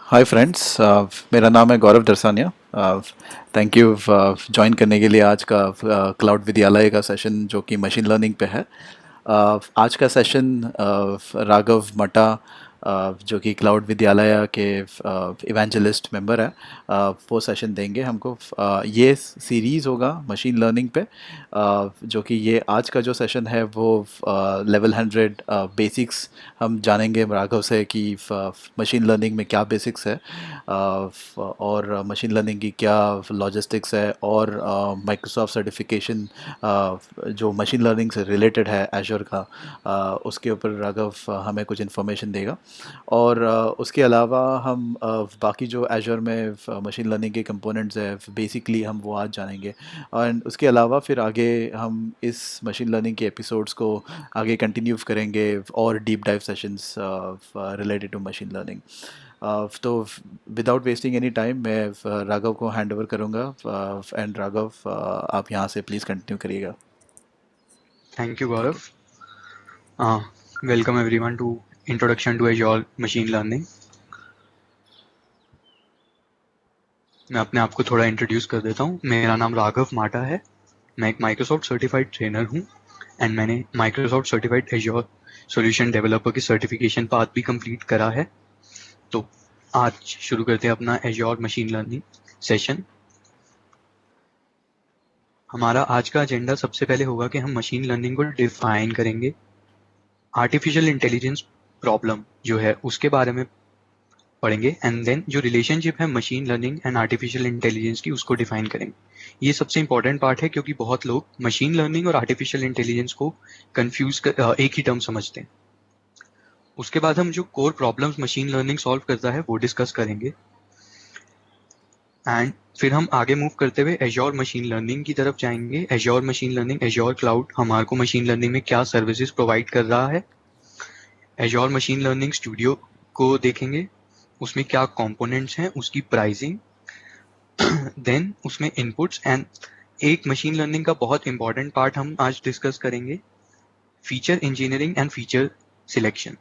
Hi friends, मेरा नाम है गौरव दरसानिया। थैंक यू ज्वाइन करने के लिए आज का क्लाउड विद्यालय का सेशन जो कि मशीन लर्निंग पे है। आज का सेशन राघव मटा, जो कि क्लाउड विद्यालय के इवेंजलिस्ट मेंबर है, वो सेशन देंगे हमको। ये सीरीज़ होगा मशीन लर्निंग पे, जो कि ये आज का जो सेशन है वो लेवल 100 बेसिक्स हम जानेंगे राघव से कि मशीन लर्निंग में क्या बेसिक्स है, और मशीन लर्निंग की क्या लॉजिस्टिक्स है, और माइक्रोसॉफ्ट सर्टिफिकेशन जो मशीन लर्निंग से रिलेटेड है एजर का, उसके ऊपर राघव हमें कुछ इन्फॉर्मेशन देगा। और उसके अलावा हम बाकी जो एजर में मशीन लर्निंग के कंपोनेंट्स है बेसिकली हम वो आज जानेंगे। और उसके अलावा फिर आगे हम इस मशीन लर्निंग के एपिसोड्स को आगे कंटिन्यू करेंगे और deep dive sessions related to machine learning. तो विदाउट वेस्टिंग एनी टाइम मैं राघव को हैंड ओवर करूँगा। एंड राघव, आप यहाँ से प्लीज़ कंटिन्यू करिएगा। Thank you, Gaurav. Welcome everyone to Introduction to Azure Machine Learning. मैं अपने आप को थोड़ा इंट्रोड्यूस कर देता हूँ। मेरा नाम राघव माटा है। मैं एक माइक्रोसॉफ्ट सर्टिफाइड ट्रेनर हूँ एंड मैंने Microsoft certified azure solution developer की सर्टिफिकेशन पाथ भी कंप्लीट करा है। तो आज शुरू करते हैं अपना एज्योर मशीन लर्निंग सेशन। हमारा आज का एजेंडा सबसे पहले होगा कि हम मशीन लर्निंग को डिफाइन करेंगे, आर्टिफिशियल इंटेलिजेंस प्रॉब्लम जो है उसके बारे में पढ़ेंगे एंड देन जो रिलेशनशिप है machine learning and artificial intelligence की उसको डिफाइन करेंगे। ये सबसे इंपॉर्टेंट पार्ट है क्योंकि बहुत लोग मशीन लर्निंग और आर्टिफिशियल इंटेलिजेंस को कंफ्यूज एक ही टर्म समझते हैं। उसके बाद हम जो core problems machine learning solve करता है वो डिस्कस करेंगे एंड फिर हम आगे मूव करते हुए एज्योर मशीन लर्निंग की तरफ जाएंगे। Azure machine learning, azure cloud हमारे को मशीन लर्निंग में क्या सर्विसेज प्रोवाइड कर रहा है। एज्योर मशीन लर्निंग स्टूडियो को देखेंगे, उसमें क्या कंपोनेंट्स हैं, उसकी प्राइसिंग, देन उसमें इनपुट्स एंड एक मशीन लर्निंग का बहुत इंपॉर्टेंट पार्ट हम आज डिस्कस करेंगे, feature engineering and feature selection.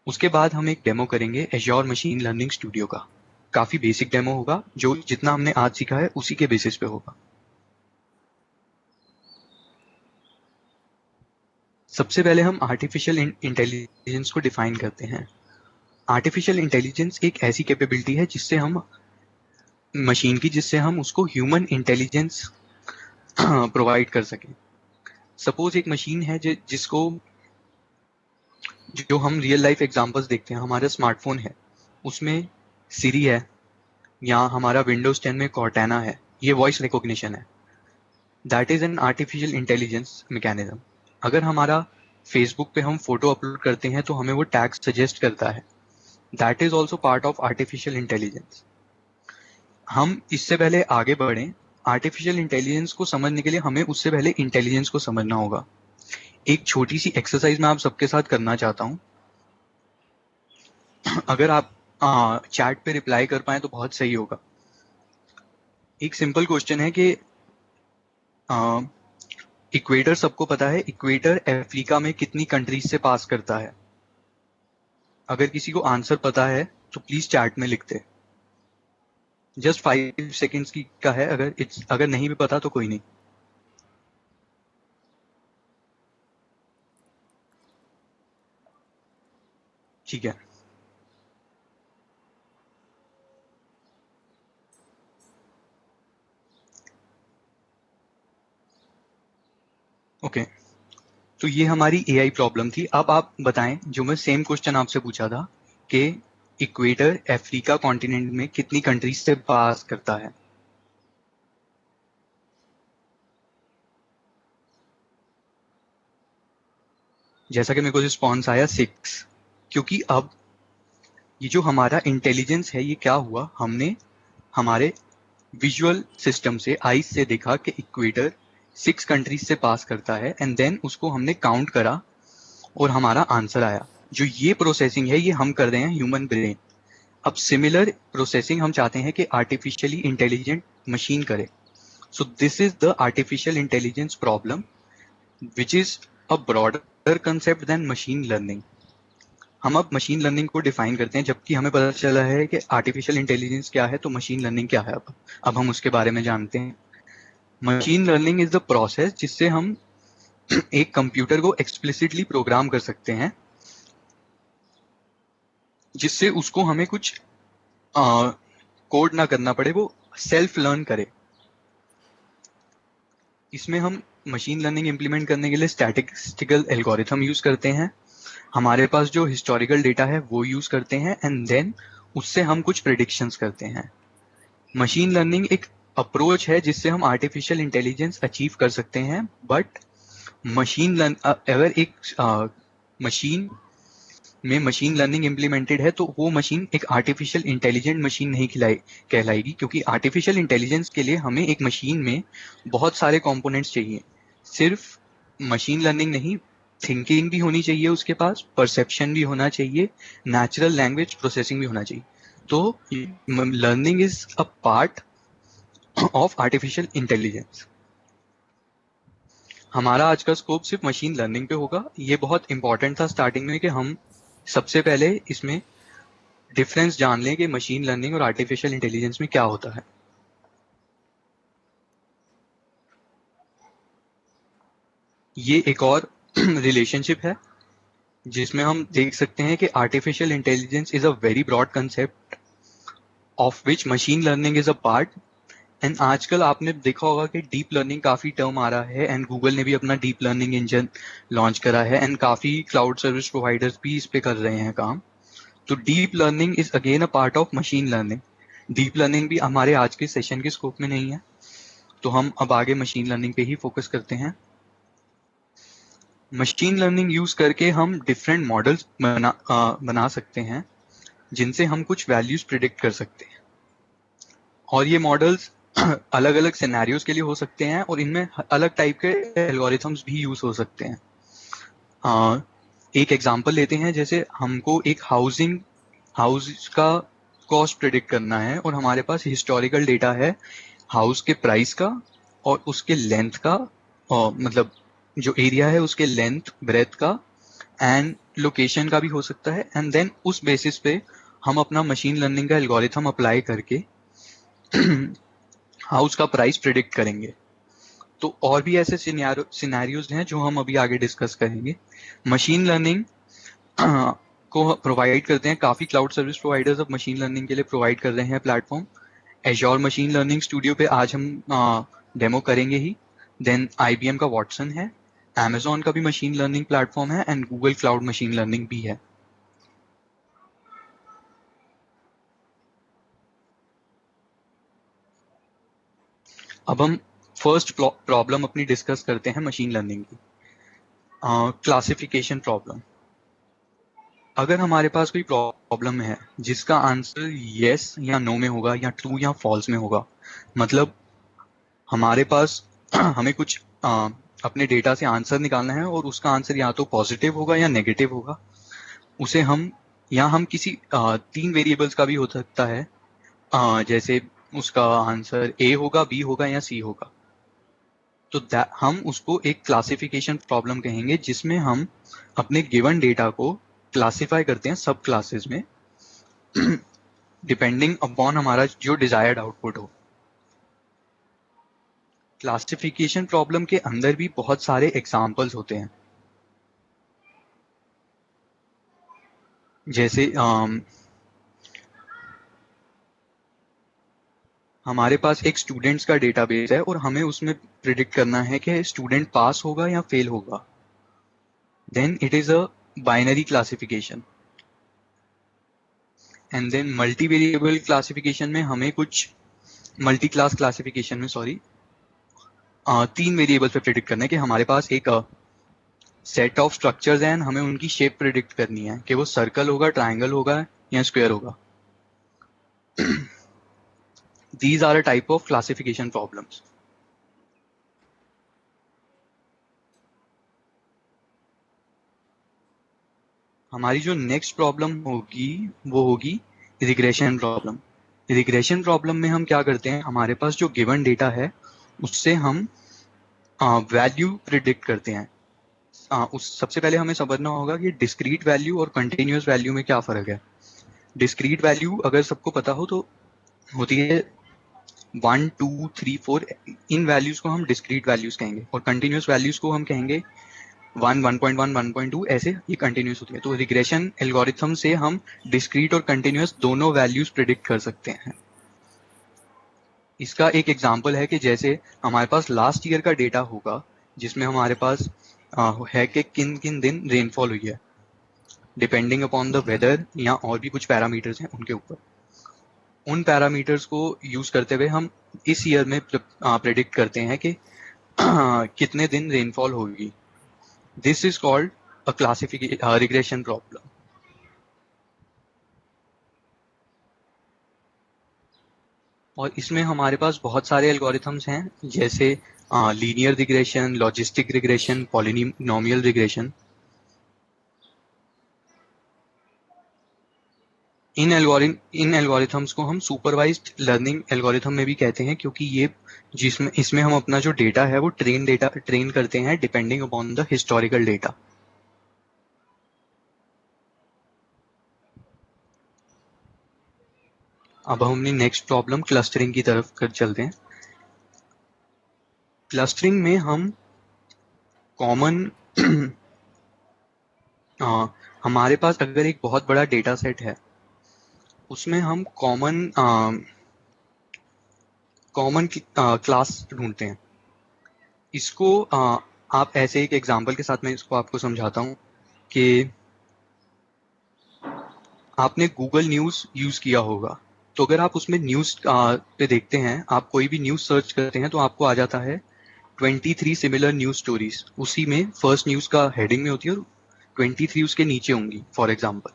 उसके बाद हम एक डेमो करेंगे एज्योर मशीन लर्निंग स्टूडियो का। काफी बेसिक डेमो होगा, जो जितना हमने आज सीखा है उसी के बेसिस पे होगा। सबसे पहले हम आर्टिफिशियल इंटेलिजेंस को डिफाइन करते हैं। आर्टिफिशियल इंटेलिजेंस एक ऐसी कैपेबिलिटी है जिससे हम मशीन की, जिससे हम उसको ह्यूमन इंटेलिजेंस प्रोवाइड कर सकें। सपोज एक मशीन है जिसको, जो हम रियल लाइफ एग्जांपल्स देखते हैं, हमारा स्मार्टफोन है, उसमें सिरी है या हमारा विंडोज 10 में कॉर्टेना है, ये वॉइस रिकॉग्निशन है। That is an artificial intelligence mechanism. अगर हमारा फेसबुक पे हम फोटो अपलोड करते हैं तो हमें वो टैग सजेस्ट करता है, that is also part of artificial intelligence. हम इससे पहले आगे बढ़ें, आर्टिफिशियल इंटेलिजेंस को समझने के लिए हमें उससे पहले इंटेलिजेंस को समझना होगा। एक छोटी सी एक्सरसाइज मैं आप सबके साथ करना चाहता हूँ। अगर आप चैट पे रिप्लाई कर पाए तो बहुत सही होगा। एक सिंपल क्वेश्चन है कि इक्वेटर सबको पता है, इक्वेटर अफ्रीका में कितनी कंट्रीज से पास करता है? अगर किसी को आंसर पता है तो प्लीज चैट में लिखते। जस्ट 5 सेकेंड्स की का है, अगर नहीं भी पता तो कोई नहीं। ठीक है, ओके। तो ये हमारी एआई प्रॉब्लम थी। अब आप बताएं, जो मैं सेम क्वेश्चन आपसे पूछा था कि इक्वेटर अफ्रीका कॉन्टिनेंट में कितनी कंट्रीज से पास करता है? जैसा कि मेरे को रिस्पॉन्स आया 6, क्योंकि अब ये जो हमारा इंटेलिजेंस है ये क्या हुआ, हमने हमारे विजुअल सिस्टम से, आईज से देखा कि इक्वेटर 6 कंट्रीज से पास करता है एंड देन उसको हमने काउंट करा और हमारा आंसर आया। जो ये प्रोसेसिंग है ये हम कर रहे हैं ह्यूमन ब्रेन। अब सिमिलर प्रोसेसिंग हम चाहते हैं कि आर्टिफिशियली इंटेलिजेंट मशीन करे। So this is the artificial intelligence problem which is a broader concept than machine learning. हम अब मशीन लर्निंग को डिफाइन करते हैं, जबकि हमें पता चला है कि आर्टिफिशियल इंटेलिजेंस क्या है, तो मशीन लर्निंग क्या है अब हम उसके बारे में जानते हैं। Machine learning is the process जिससे हम एक कंप्यूटर को एक्सप्लिसिटली प्रोग्राम कर सकते हैं, जिससे उसको हमें कुछ कोड ना करना पड़े, वो सेल्फ लर्न करे। इसमें हम मशीन लर्निंग इम्प्लीमेंट करने के लिए स्टैटिस्टिकल एल्गोरिथम यूज करते हैं, हमारे पास जो हिस्टोरिकल डेटा है वो यूज करते हैं, एंड देन उससे हम कुछ प्रिडिक्शंस करते हैं। मशीन लर्निंग एक अप्रोच है जिससे हम आर्टिफिशियल इंटेलिजेंस अचीव कर सकते हैं, बट अगर एक मशीन में मशीन लर्निंग इम्प्लीमेंटेड है तो वो मशीन एक आर्टिफिशियल इंटेलिजेंट मशीन नहीं कहलाएगी, क्योंकि आर्टिफिशियल इंटेलिजेंस के लिए हमें एक मशीन में बहुत सारे कंपोनेंट्स चाहिए। सिर्फ मशीन लर्निंग नहीं, थिंकिंग भी होनी चाहिए उसके पास, परसेप्शन भी होना चाहिए, नेचुरल लैंग्वेज प्रोसेसिंग भी होना चाहिए। तो learning is a part of artificial intelligence. हमारा आज का स्कोप सिर्फ मशीन लर्निंग पे होगा। ये बहुत इंपॉर्टेंट था स्टार्टिंग में कि हम सबसे पहले इसमें डिफरेंस जान लें कि मशीन लर्निंग और आर्टिफिशियल इंटेलिजेंस में क्या होता है। ये एक और रिलेशनशिप है जिसमें हम देख सकते हैं कि artificial intelligence is a very broad concept of which machine learning is a part. And आजकल आपने देखा होगा कि डीप लर्निंग काफी टर्म आ रहा है, एंड गूगल ने भी अपना डीप लर्निंग इंजन लॉन्च करा है, एंड काफी क्लाउड सर्विस प्रोवाइडर्स भी इस पे कर रहे हैं काम। तो deep learning is again a part of machine learning. Deep learning भी हमारे आज के सेशन के स्कोप में नहीं है, तो हम अब आगे मशीन लर्निंग पे ही फोकस करते हैं। मशीन लर्निंग यूज करके हम डिफरेंट मॉडल्स बना सकते हैं जिनसे हम कुछ वैल्यूज प्रिडिक्ट कर सकते हैं, और ये मॉडल्स अलग अलग सिनेरियोज के लिए हो सकते हैं, और इनमें अलग टाइप के एल्गोरिथम्स भी यूज हो सकते हैं। एक एग्जांपल लेते हैं, जैसे हमको एक हाउस का कॉस्ट प्रिडिक्ट करना है, और हमारे पास हिस्टोरिकल डेटा है हाउस के प्राइस का और उसके लेंथ का, और मतलब जो एरिया है उसके लेंथ ब्रेथ का एंड लोकेशन का भी हो सकता है, एंड देन उस बेसिस पे हम अपना मशीन लर्निंग का एल्गोरिथम अप्लाई करके हाउस का प्राइस प्रिडिक्ट करेंगे। तो और भी ऐसे सिनेरियोज हैं जो हम अभी आगे डिस्कस करेंगे। मशीन लर्निंग को प्रोवाइड करते हैं काफी क्लाउड सर्विस प्रोवाइडर्स, अब मशीन लर्निंग के लिए प्रोवाइड कर रहे हैं platform. Azure machine learning studio पे आज हम डेमो करेंगे ही। देन आईबीएम का वॉटसन है, Amazon का भी मशीन लर्निंग प्लेटफॉर्म है, and Google cloud machine learning भी है। अब हम फर्स्ट प्रॉब्लम अपनी डिस्कस करते हैं मशीन लर्निंग की, क्लासिफिकेशन प्रॉब्लम। अगर हमारे पास कोई प्रॉब्लम है जिसका आंसर यस या नो में होगा या ट्रू या फॉल्स में होगा, मतलब हमारे पास हमें कुछ अपने डेटा से आंसर निकालना है और उसका आंसर या तो पॉजिटिव होगा या नेगेटिव होगा, उसे हम किसी 3 वेरिएबल्स का भी हो सकता है, जैसे उसका आंसर ए होगा, बी होगा या सी होगा, तो हम उसको एक क्लासिफिकेशन प्रॉब्लम कहेंगे, जिसमें हम अपने गिवन डेटा को क्लासिफाई करते हैं सब क्लासेस में डिपेंडिंग अपॉन हमारा जो डिजायर्ड आउटपुट हो। क्लासिफिकेशन प्रॉब्लम के अंदर भी बहुत सारे एग्जाम्पल्स होते हैं, जैसे हमारे पास एक स्टूडेंट्स का डेटाबेस है और हमें उसमें प्रिडिक्ट करना है कि स्टूडेंट पास होगा या फेल होगा, then it is a binary classification. And then multi variable classification में हमें कुछ मल्टी क्लास क्लासिफिकेशन में 3 वेरिएबल पे प्रिडिक्ट करना है कि हमारे पास एक सेट ऑफ स्ट्रक्चर्स हैं, हमें उनकी शेप प्रिडिक्ट करनी है कि वो सर्कल होगा, ट्राइंगल होगा या स्क्वायर होगा। These are a type of classification problems. हमारी जो नेक्स्ट प्रॉब्लम होगी वो होगी रिग्रेशन प्रॉब्लम। रिग्रेशन प्रॉब्लम में हम क्या करते हैं, हमारे पास जो गिवन डेटा है उससे हम वैल्यू प्रिडिक्ट करते हैं। उस सबसे पहले हमें समझना होगा कि डिस्क्रीट वैल्यू और कंटिन्यूस वैल्यू में क्या फ़र्क है। डिस्क्रीट वैल्यू अगर सबको पता हो तो होती है 1, 2, 3, 4, इन वैल्यूज़ को हम डिस्क्रीट वैल्यूज़ कहेंगे और कंटिन्यूस वैल्यूज़ को हम कहेंगे 1, 1.1, 1.2, ऐसे ये कंटिन्यूस होती है। तो रिग्रेशन एल्गोरिथम से हम डिस्क्रीट और कंटिन्यूस दोनों वैल्यूज़ प्रिडिक्ट कर सकते हैं। इसका एक एग्जांपल है कि जैसे हमारे पास लास्ट ईयर का डेटा होगा जिसमें हमारे पास है कि किन किन दिन रेनफॉल हुई है, डिपेंडिंग अपॉन द वेदर या और भी कुछ पैरामीटर्स हैं उनके ऊपर। उन पैरामीटर्स को यूज करते हुए हम इस ईयर में प्रेडिक्ट करते हैं कि कितने दिन रेनफॉल होगी। This is called a classification regression problem. और इसमें हमारे पास बहुत सारे एल्गोरिथम्स हैं जैसे linear regression, logistic regression, polynomial regression. इन एल्गोरिथम्स को हम सुपरवाइज्ड लर्निंग एल्गोरिथम में भी कहते हैं क्योंकि ये इसमें हम अपना जो डेटा है वो ट्रेन करते हैं depending upon the historical data. अब हम अपनी नेक्स्ट प्रॉब्लम क्लस्टरिंग की तरफ कर चलते हैं। क्लस्टरिंग में हम कॉमन हमारे पास अगर एक बहुत बड़ा डेटा सेट है उसमें हम कॉमन क्लास ढूंढते हैं। इसको आप ऐसे एक एग्जांपल के साथ मैं इसको आपको समझाता हूँ कि आपने गूगल न्यूज़ यूज़ किया होगा। तो अगर आप उसमें न्यूज़ पे देखते हैं, आप कोई भी न्यूज़ सर्च करते हैं तो आपको आ जाता है 23 सिमिलर न्यूज़ स्टोरीज। उसी में फर्स्ट न्यूज़ का हेडिंग में होती है और 23 उसके नीचे होंगी फॉर एग्जांपल।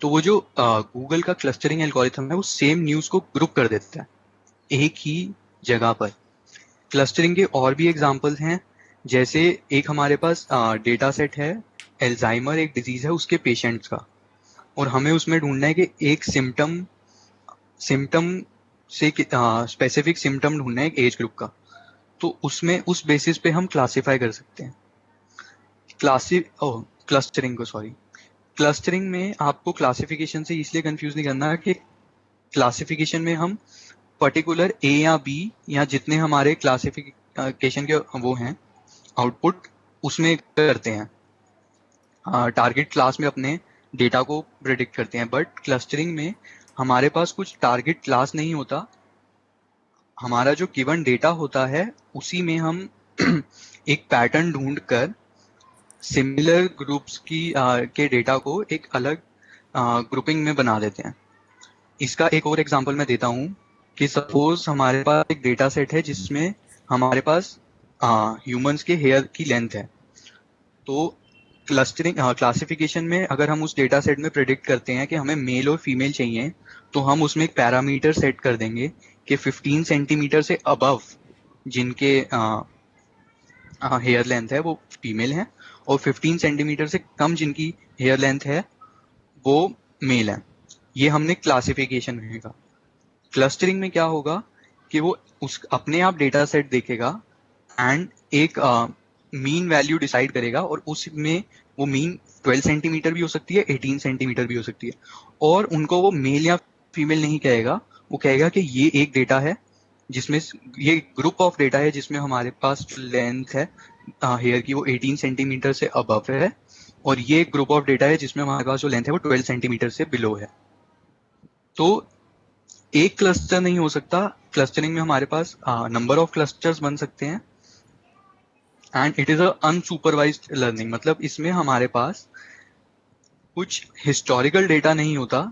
तो वो जो गूगल का क्लस्टरिंग एल्गोरिथम है वो सेम न्यूज़ को ग्रुप कर देता है एक ही जगह पर। क्लस्टरिंग के और भी एग्जांपल्स हैं, जैसे एक हमारे पास डेटा सेट है, एल्जाइमर एक डिजीज है उसके पेशेंट्स का, और हमें उसमें ढूंढना है कि एक सिम्टम से स्पेसिफिक सिम्टम ढूंढना है एक एज ग्रुप का। तो उसमें उस बेसिस पे हम क्लासिफाई कर सकते हैं क्लस्टरिंग को। सॉरी, क्लस्टरिंग में आपको क्लासिफिकेशन से इसलिए कंफ्यूज नहीं करना है कि क्लासिफिकेशन में हम पर्टिकुलर ए या बी या जितने हमारे क्लासिफिकेशन के वो हैं आउटपुट उसमें करते हैं, टारगेट क्लास में अपने डेटा को प्रिडिक्ट करते हैं। बट क्लस्टरिंग में हमारे पास कुछ टारगेट क्लास नहीं होता, हमारा जो गिवन डेटा होता है उसी में हम एक पैटर्न ढूंढकर सिमिलर ग्रुप्स के डेटा को एक अलग ग्रुपिंग में बना देते हैं। इसका एक और एग्जांपल मैं देता हूँ कि सपोज हमारे पास एक डेटा सेट है जिसमें हमारे पास ह्यूमंस के हेयर की लेंथ है। तो क्लासिफिकेशन में अगर हम उस डेटा सेट में प्रेडिक्ट करते हैं कि हमें मेल और फीमेल चाहिए, तो हम उसमें एक पैरामीटर सेट कर देंगे कि 15 सेंटीमीटर से अबव जिनके हेयर लेंथ है वो फीमेल है और 15 सेंटीमीटर से कम जिनकी हेयर लेंथ है वो मेल है। ये हमने क्लासिफिकेशन में कहा। क्लस्टरिंग में क्या होगा कि वो उस अपने आप डेटा सेट देखेगा एंड एक मीन वैल्यू डिसाइड करेगा और उसमें वो मीन 12 सेंटीमीटर भी हो सकती है, 18 सेंटीमीटर भी हो सकती है, और उनको वो मेल या फीमेल नहीं कहेगा, वो कहेगा कि ये एक डेटा है जिसमें ये ग्रुप ऑफ डेटा है जिसमें हमारे पास लेंथ है हेयर की वो 18 सेंटीमीटर से अबव है, और ये ग्रुप ऑफ डेटा है जिसमें हमारे पास जो लेंथ है वो 12 सेंटीमीटर से बिलो है। तो एक क्लस्टर नहीं हो सकता, क्लस्टरिंग में हमारे पास नंबर ऑफ क्लस्टर्स बन सकते हैं and it is a unsupervised learning. मतलब इसमें हमारे पास कुछ हिस्टोरिकल डेटा नहीं होता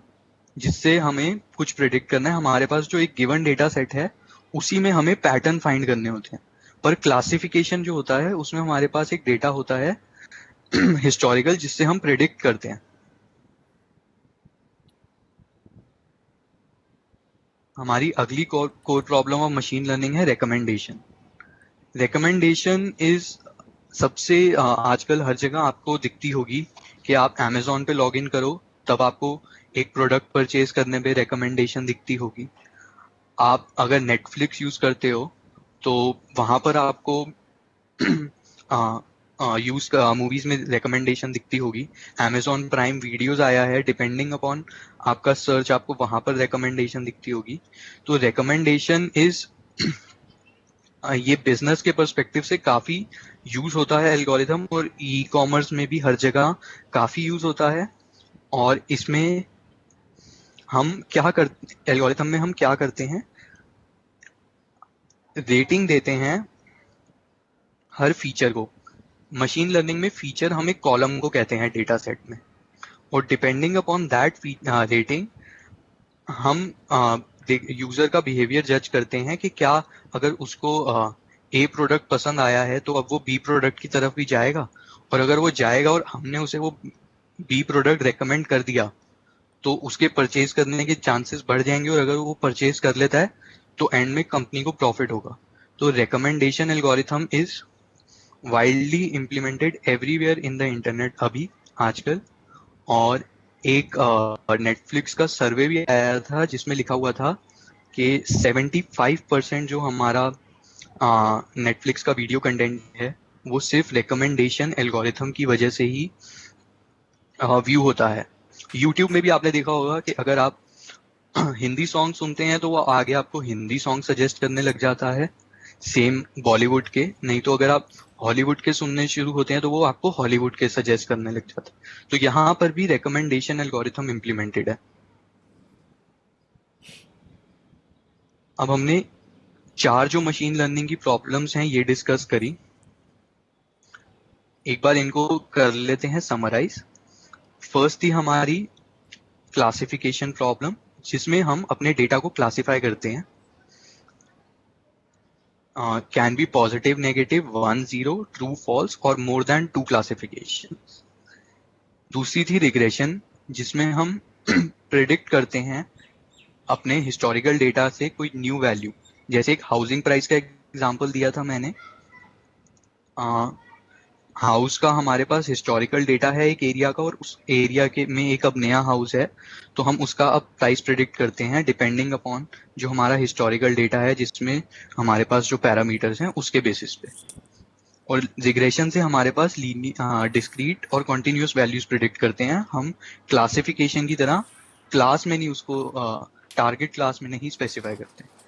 जिससे हमें कुछ प्रिडिक्ट करना है। हमारे पास जो एक गिवन डेटा सेट है उसी में हमें पैटर्न फाइंड करने होते हैं। पर क्लासिफिकेशन जो होता है उसमें हमारे पास एक डेटा होता है हिस्टोरिकल जिससे हम प्रिडिक्ट करते हैं। हमारी अगली core problem of machine learning है रिकमेंडेशन। रिकमेंडेशन इज सबसे आजकल हर जगह आपको दिखती होगी कि आप अमेजोन पे लॉग इन करो तब आपको एक प्रोडक्ट परचेज करने पे रिकमेंडेशन दिखती होगी। आप अगर नेटफ्लिक्स यूज करते हो तो वहां पर आपको यूज मूवीज में रिकमेंडेशन दिखती होगी, Amazon प्राइम वीडियोस आया है, डिपेंडिंग अपॉन आपका सर्च आपको वहां पर रिकमेंडेशन दिखती होगी। तो रिकमेंडेशन इज ये बिजनेस के पर्सपेक्टिव से काफी यूज होता है एल्गोरिथम, और ई कॉमर्स में भी हर जगह काफी यूज होता है। और इसमें हम क्या कर एल्गोरिथम में हम क्या करते हैं, रेटिंग देते हैं हर फीचर को। मशीन लर्निंग में फीचर हम एक कॉलम को कहते हैं डेटा सेट में, और डिपेंडिंग अपॉन दैट रेटिंग हम यूजर का बिहेवियर जज करते हैं कि क्या अगर उसको ए प्रोडक्ट पसंद आया है तो अब वो बी प्रोडक्ट की तरफ भी जाएगा, और अगर वो जाएगा और हमने उसे वो बी प्रोडक्ट रेकमेंड कर दिया तो उसके परचेज करने के चांसेस बढ़ जाएंगे, और अगर वो परचेज कर लेता है तो एंड में कंपनी को प्रॉफिट होगा। तो recommendation algorithm is widely implemented everywhere in the internet अभी आजकल। और एक नेटफ्लिक्स का सर्वे भी आया था जिसमें लिखा हुआ था कि 75% जो हमारा नेटफ्लिक्स का वीडियो कंटेंट है वो सिर्फ रिकमेंडेशन एल्गोरिथम की वजह से ही व्यू होता है। यूट्यूब में भी आपने देखा होगा कि अगर आप हिंदी सॉन्ग सुनते हैं तो वो आगे आपको हिंदी सॉन्ग सजेस्ट करने लग जाता है, सेम बॉलीवुड के। नहीं तो अगर आप हॉलीवुड के सुनने शुरू होते हैं तो वो आपको हॉलीवुड के सजेस्ट करने लग जाता है। तो यहाँ पर भी रिकमेंडेशन एल्गोरिथम इम्प्लीमेंटेड है। अब हमने 4 जो मशीन लर्निंग की प्रॉब्लम्स हैं ये डिस्कस करी, एक बार इनको कर लेते हैं समराइज। फर्स्ट थी हमारी क्लासिफिकेशन प्रॉब्लम, जिसमें हम अपने डेटा को क्लासिफाई करते हैं, can be positive, negative, 1, 0, true, false और मोर देन 2 क्लासिफिकेशन। दूसरी थी रिग्रेशन, जिसमें हम प्रिडिक्ट करते हैं अपने हिस्टोरिकल डेटा से कोई न्यू वैल्यू। जैसे एक हाउसिंग प्राइस का एग्जांपल दिया था मैंने, हाउस का हमारे पास हिस्टोरिकल डेटा है एक एरिया का, और उस एरिया के में एक अब नया हाउस है, तो हम उसका अब प्राइस प्रिडिक्ट करते हैं डिपेंडिंग अपॉन जो हमारा हिस्टोरिकल डेटा है, जिसमें हमारे पास जो पैरामीटर्स हैं उसके बेसिस पे। और रिग्रेशन से हमारे पास डिस्क्रीट और कॉन्टिन्यूस वैल्यूज प्रिडिक्ट करते हैं हम, क्लासिफिकेशन की तरह क्लास में नहीं, उसको टारगेट क्लास में नहीं स्पेसिफाई करते।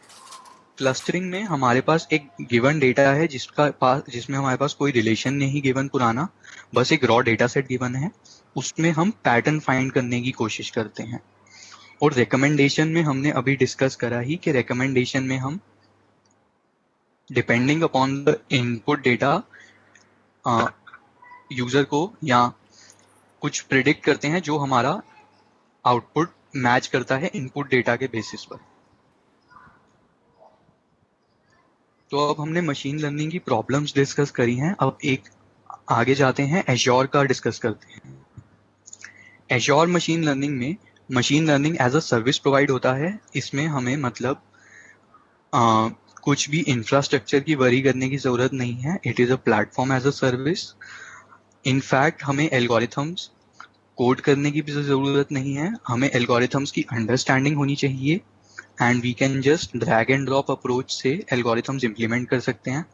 क्लस्टरिंग में हमारे पास एक गिवन डेटा है जिसमें हमारे पास कोई रिलेशन नहीं गिवन पुराना, बस एक रॉ डेटा सेट गिवन है, उसमें हम पैटर्न फाइंड करने की कोशिश करते हैं। और रिकमेंडेशन में हमने अभी डिस्कस करा ही कि रिकमेंडेशन में हम depending upon the input data user को या कुछ प्रिडिक्ट करते हैं जो हमारा आउटपुट मैच करता है इनपुट डेटा के बेसिस पर। तो अब हमने मशीन लर्निंग की प्रॉब्लम्स डिस्कस करी हैं, अब एक आगे जाते हैं एश्योर का डिस्कस करते हैं। एश्योर मशीन लर्निंग में machine learning as a service provide होता है। इसमें हमें मतलब कुछ भी इंफ्रास्ट्रक्चर की वरी करने की जरूरत नहीं है, it is a platform as a service. In fact हमें एल्गोरिथम्स कोड करने की भी जरूरत नहीं है, हमें एल्गोरिथम्स की अंडरस्टैंडिंग होनी चाहिए, and we can just drag and drop approach से एल्गोरिथम्स इम्प्लीमेंट कर सकते हैं।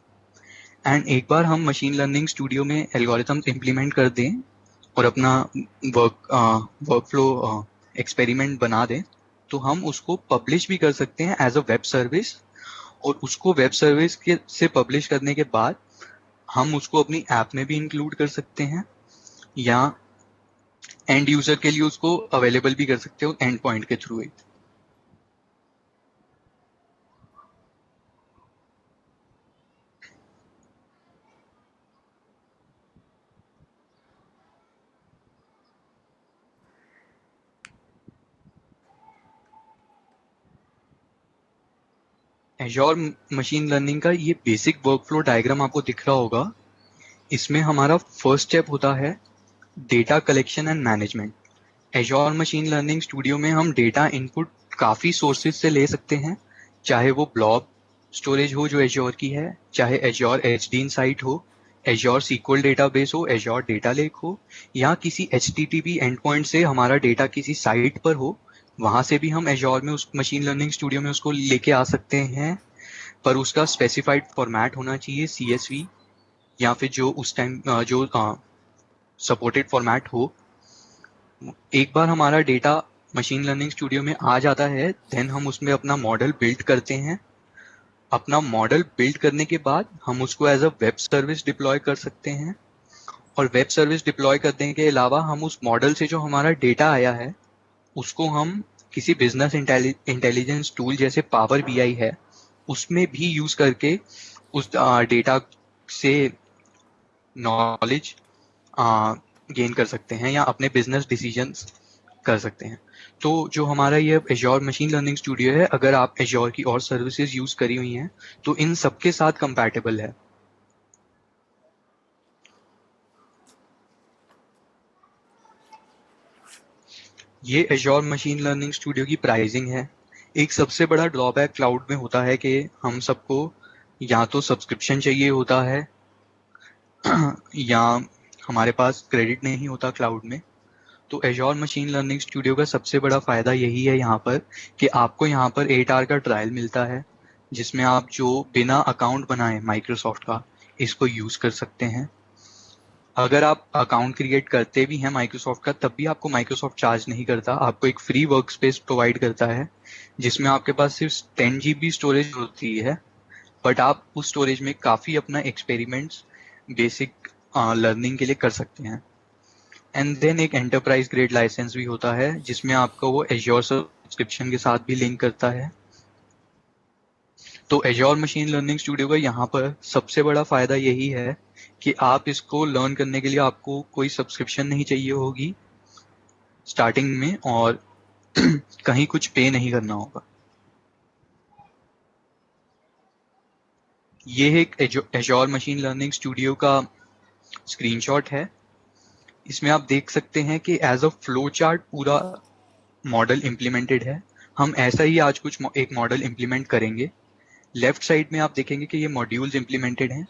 एंड एक बार हम मशीन लर्निंग स्टूडियो में एल्गोरिथम्स इम्प्लीमेंट कर दें और अपना वर्कफ्लो एक्सपेरिमेंट बना दें, तो हम उसको पब्लिश भी कर सकते हैं एज अ वेब सर्विस। और उसको वेब सर्विस के से पब्लिश करने के बाद हम उसको अपनी ऐप में भी इंक्लूड कर सकते हैं, या एंड यूजर के लिए उसको अवेलेबल भी कर सकते हो एंड पॉइंट के थ्रू ही। एश्योर मशीन लर्निंग का ये बेसिक वर्कफ्लो डायग्राम आपको दिख रहा होगा। इसमें हमारा फर्स्ट स्टेप होता है data collection and management. Assure machine learning studio में हम डेटा इनपुट काफ़ी सोर्सेज से ले सकते हैं, चाहे वो ब्लॉब स्टोरेज हो जो एश्योर की है, चाहे एश्योर एचडी इनसाइट हो, एश्योर सीक्वल डेटाबेस हो, एश्योर डेटा लेक हो, या किसी एचटीटीपी एंड पॉइंट से हमारा डेटा किसी साइट पर हो, वहां से भी हम एश्योर में उस मशीन लर्निंग स्टूडियो में उसको लेके आ सकते हैं। पर उसका स्पेसिफाइड फॉर्मेट होना चाहिए CSV या फिर जो उस टाइम जो सपोर्टेड फॉर्मेट हो। एक बार हमारा डेटा मशीन लर्निंग स्टूडियो में आ जाता है, देन हम उसमें अपना मॉडल बिल्ड करते हैं। अपना मॉडल बिल्ड करने के बाद हम उसको as a web service deploy कर सकते हैं, और वेब सर्विस डिप्लॉय करने के अलावा हम उस मॉडल से जो हमारा डेटा आया है उसको हम किसी बिजनेस इंटेलिजेंस टूल जैसे पावर बीआई है उसमें भी यूज करके उस डेटा से नॉलेज गेन कर सकते हैं या अपने बिजनेस डिसीजंस कर सकते हैं। तो जो हमारा ये एज्योर मशीन लर्निंग स्टूडियो है, अगर आप एज्योर की और सर्विसेज यूज करी हुई हैं तो इन सबके साथ कंपैटिबल है। ये एज्योर मशीन लर्निंग स्टूडियो की प्राइसिंग है। एक सबसे बड़ा ड्रॉबैक क्लाउड में होता है कि हम सबको या तो सब्सक्रिप्शन चाहिए होता है या हमारे पास क्रेडिट नहीं होता क्लाउड में। तो एज्योर मशीन लर्निंग स्टूडियो का सबसे बड़ा फायदा यही है यहाँ पर कि आपको यहाँ पर 8 आवर का ट्रायल मिलता है, जिसमें आप जो बिना अकाउंट बनाए माइक्रोसॉफ्ट का इसको यूज कर सकते हैं। अगर आप अकाउंट क्रिएट करते भी हैं माइक्रोसॉफ्ट का, तब भी आपको माइक्रोसॉफ्ट चार्ज नहीं करता, आपको एक फ्री वर्क स्पेस प्रोवाइड करता है जिसमें आपके पास सिर्फ 10 GB स्टोरेज होती है, बट आप उस स्टोरेज में काफ़ी अपना एक्सपेरिमेंट्स बेसिक लर्निंग के लिए कर सकते हैं। एंड देन एक एंटरप्राइज ग्रेड लाइसेंस भी होता है जिसमें आपको वो एज्योर सब्सक्रिप्शन के साथ भी लिंक करता है। तो एज्योर मशीन लर्निंग स्टूडियो का यहाँ पर सबसे बड़ा फायदा यही है कि आप इसको लर्न करने के लिए आपको कोई सब्सक्रिप्शन नहीं चाहिए होगी स्टार्टिंग में, और कहीं कुछ पे नहीं करना होगा। ये एक एज्योर मशीन लर्निंग स्टूडियो का स्क्रीनशॉट है। इसमें आप देख सकते हैं कि एज अ फ्लो चार्ट पूरा मॉडल इम्प्लीमेंटेड है। हम ऐसा ही आज कुछ एक मॉडल इम्प्लीमेंट करेंगे। लेफ्ट साइड में आप देखेंगे कि ये मॉड्यूल्स इम्प्लीमेंटेड हैं।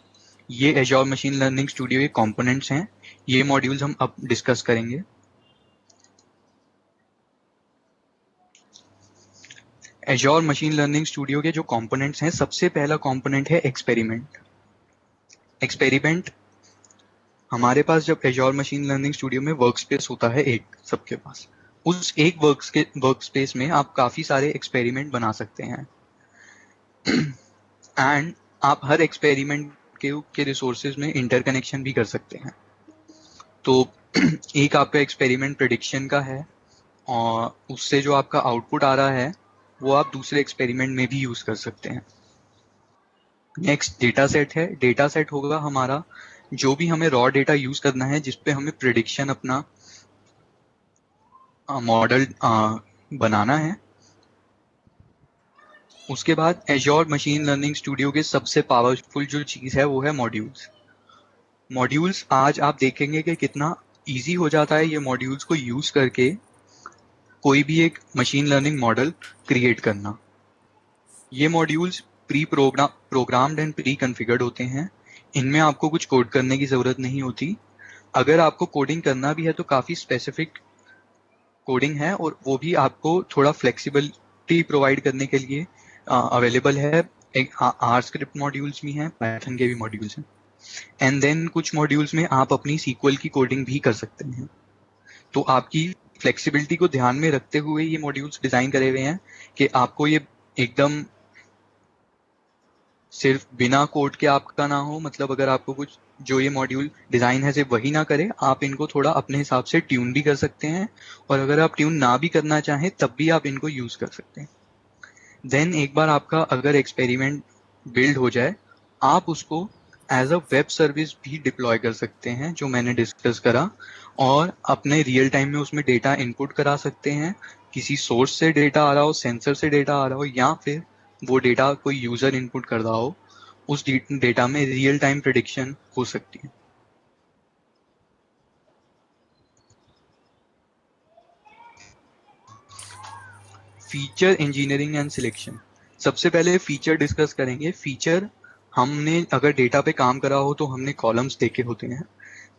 ये एज्योर मशीन लर्निंग स्टूडियो के कंपोनेंट्स हैं। ये मॉड्यूल्स हम अब डिस्कस करेंगे। एज्योर मशीन लर्निंग स्टूडियो के जो कंपोनेंट्स हैं, सबसे पहला कंपोनेंट है एक्सपेरिमेंट। एक्सपेरिमेंट हमारे पास जब एज्योर मशीन लर्निंग स्टूडियो में वर्क स्पेस होता है एक सबके पास, उस एक वर्क स्पेस में आप काफ़ी सारे एक्सपेरिमेंट बना सकते हैं एंड आप हर एक्सपेरिमेंट के रिसोर्सेज में इंटरकनेक्शन भी कर सकते हैं। तो एक आपका एक्सपेरिमेंट प्रेडिक्शन का है और उससे जो आपका आउटपुट आ रहा है वो आप दूसरे एक्सपेरिमेंट में भी यूज कर सकते हैं। नेक्स्ट डेटा सेट है। डेटा सेट होगा हमारा जो भी हमें रॉ डेटा यूज करना है जिसपे हमें प्रेडिक्शन अपना मॉडल बनाना है। उसके बाद एज्योर मशीन लर्निंग स्टूडियो के सबसे पावरफुल जो चीज़ है वो है मॉड्यूल्स। मॉड्यूल्स आज आप देखेंगे कि कितना इजी हो जाता है ये मॉड्यूल्स को यूज करके कोई भी एक मशीन लर्निंग मॉडल क्रिएट करना। ये modules programmed and pre configured होते हैं। इनमें आपको कुछ कोड करने की ज़रूरत नहीं होती। अगर आपको कोडिंग करना भी है तो काफ़ी स्पेसिफिक कोडिंग है और वो भी आपको थोड़ा फ्लेक्सिबिलिटी प्रोवाइड करने के लिए अवेलेबल है। एक आर स्क्रिप्ट मॉड्यूल्स भी हैं, पाइथन के भी मॉड्यूल्स हैं, एंड देन कुछ मॉड्यूल्स में आप अपनी सीक्वल की कोडिंग भी कर सकते हैं। तो आपकी फ्लेक्सिबिलिटी को ध्यान में रखते हुए ये मॉड्यूल्स डिज़ाइन करे हुए हैं कि आपको ये एकदम सिर्फ बिना कोड के आपका ना हो। मतलब अगर आपको कुछ जो ये मॉड्यूल डिज़ाइन है सिर्फ वही ना करे, आप इनको थोड़ा अपने हिसाब से ट्यून भी कर सकते हैं, और अगर आप ट्यून ना भी करना चाहें तब भी आप इनको यूज़ कर सकते हैं। देन एक बार आपका अगर एक्सपेरिमेंट बिल्ड हो जाए, आप उसको एज अ वेब सर्विस भी डिप्लॉय कर सकते हैं जो मैंने डिस्कस करा, और अपने रियल टाइम में उसमें डेटा इनपुट करा सकते हैं। किसी सोर्स से डेटा आ रहा हो, सेंसर से डेटा आ रहा हो, या फिर वो डेटा कोई यूज़र इनपुट कर रहा हो, उस डेटा में रियल टाइम प्रेडिक्शन हो सकती है। Feature engineering and selection. सबसे पहले फीचर डिस्कस करेंगे। फीचर हमने अगर डेटा पे काम करा हो तो हमने कॉलम्स देखे होते हैं।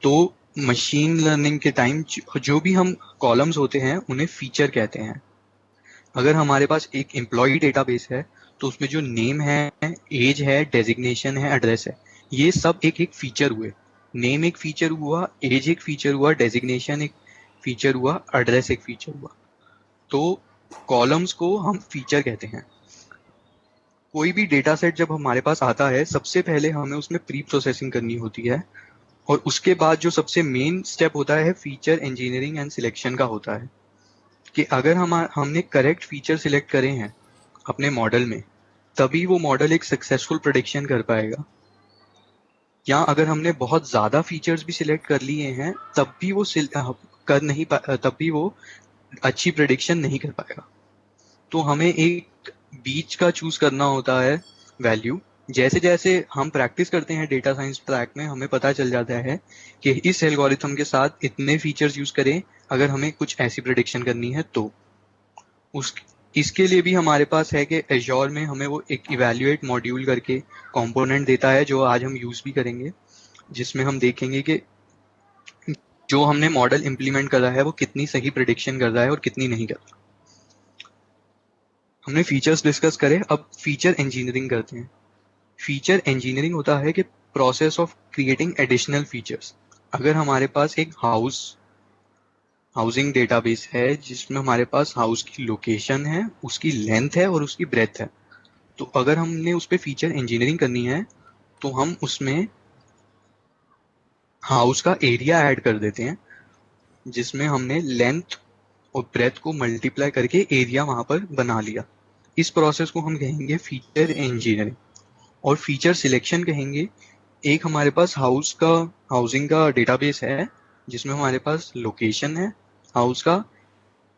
तो मशीन लर्निंग के टाइम जो भी हम कॉलम्स होते हैं उन्हें फीचर कहते हैं। अगर हमारे पास एक एम्प्लॉय डेटाबेस है तो उसमें जो नेम है, एज है, डेजिग्नेशन है, एड्रेस है, ये सब एक एक फीचर हुए। नेम एक फीचर हुआ, एज एक फीचर हुआ, डेजिग्नेशन एक फीचर हुआ, एड्रेस एक फीचर हुआ। तो कॉलम्स को हम फीचर कहते हैं। कोई भी डेटा सेट जब हमारे पास आता है, सबसे पहले हमें उसमें प्री प्रोसेसिंग करनी होती है, और उसके बाद जो सबसे मेन स्टेप होता है फीचर इंजीनियरिंग एंड सिलेक्शन का होता है, कि अगर हमने करेक्ट फीचर सिलेक्ट करे हैं अपने मॉडल में, तभी वो मॉडल एक सक्सेसफुल प्रेडिक्शन कर पाएगा। या अगर हमने बहुत ज़्यादा फीचर्स भी सिलेक्ट कर लिए हैं, तब भी वो तब भी वो अच्छी प्रेडिक्शन नहीं कर पाएगा। तो हमें एक बीच का चूज करना होता है वैल्यू। जैसे जैसे हम प्रैक्टिस करते हैं डेटा साइंस ट्रैक में, हमें पता चल जाता है कि इस एल्गोरिथम के साथ इतने फीचर्स यूज करें अगर हमें कुछ ऐसी प्रेडिक्शन करनी है तो। उस इसके लिए भी हमारे पास है कि एज्योर में हमें वो एक इवैल्यूएट मॉड्यूल करके कंपोनेंट देता है, जो आज हम यूज भी करेंगे, जिसमें हम देखेंगे कि जो हमने मॉडल इम्प्लीमेंट करा है वो कितनी सही प्रेडिक्शन कर रहा है और कितनी नहीं कर रहा। हमने फीचर्स डिस्कस करे, अब फीचर इंजीनियरिंग करते हैं। फीचर इंजीनियरिंग होता है कि process of creating additional features. अगर हमारे पास एक हाउसिंग डेटाबेस है जिसमें हमारे पास हाउस की लोकेशन है, उसकी लेंथ है और उसकी ब्रेथ है, तो अगर हमने उस पर फीचर इंजीनियरिंग करनी है तो हम उसमें हाउस का एरिया ऐड कर देते हैं, जिसमें हमने लेंथ और ब्रेथ को मल्टीप्लाई करके एरिया वहां पर बना लिया। इस प्रोसेस को हम कहेंगे फीचर इंजीनियरिंग। और फीचर सिलेक्शन कहेंगे, एक हमारे पास हाउसिंग का डेटाबेस है जिसमें हमारे पास लोकेशन है, हाउस का